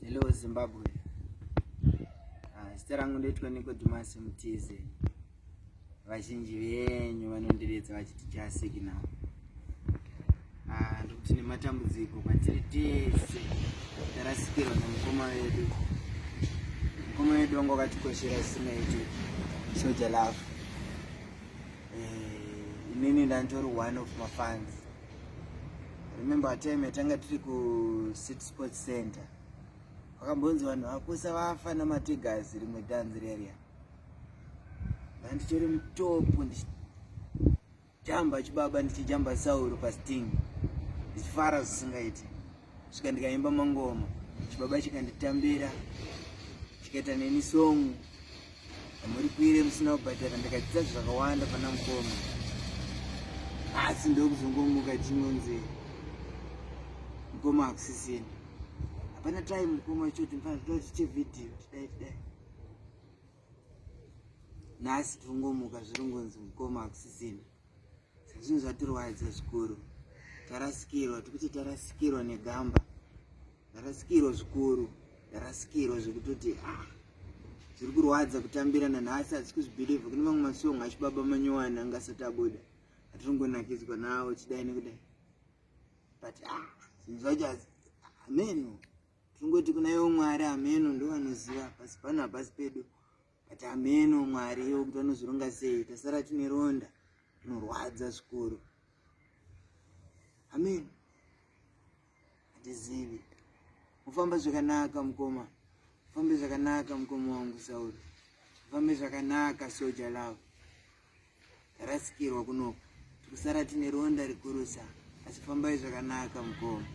Hello Zimbabwe. Zita rangu ndoitwa Nicodemus Mutize. Vazhinji venyu vanondiredza vachiti chasiki nawo. Ndokuti nematambudziko kwatiri tese tarasikirwa nemukoma wedu. Mukoma wedu wangu akatikoshera zvisingaiti soldier love. Inini ndantori one of my fans. Remember a time yatanga tiri ku City Sports Center. Wakambonzi vanhu vakusa vafa namatigasi rimwe dhanzi reriya. Ndichiri mutopu Jamba chibaba ndichijamba Sauro Kusting. Ndichifara zvisingaiti. Svika ndikaimba mangoma. Chibaba chikanditambira. Chikaita neni song. Muri kuire musina kubhadhara ndikadzidza zvakawanda pana mukoma. Asi ndokuzongomuka chinonzi mukoma akusisini. Hapana time mukoma choti mfana tochiche video tidai. Nasi tungomuka zvirongonzi mukoma akusisini. Zvinhu zvatirwadza zvikuru. Tarasikirwa tikuti tarasikirwa negamba. Tarasikirwa zvikuru. Tarasikirwa zvekutoti zviri kurwadza kutambirana nhasi asi kuzvibhilievha kune mamwe masong achibaba manyowani angasati abuda. Atingonakidzwa nawo chidai nekudai. But zvinhu zvacho ameno. Tungoti kuna iwo Mwari ameno ndo vanoziva pasi pano hapasi pedu. But ameno Mwari iwo kuti vanozvironga sei. Tasara tine ronda rinorwadza zvikuru. Amen. Hatizivi. Mufamba zvakanaka mukoma. Mufambe zvakanaka mukoma wangu Sauro. Mufambe zvakanaka soldier love. Tarasikirwa kunoku. Tikusara tine ronda rikurusa. Asi fambai zvakanaka mukoma.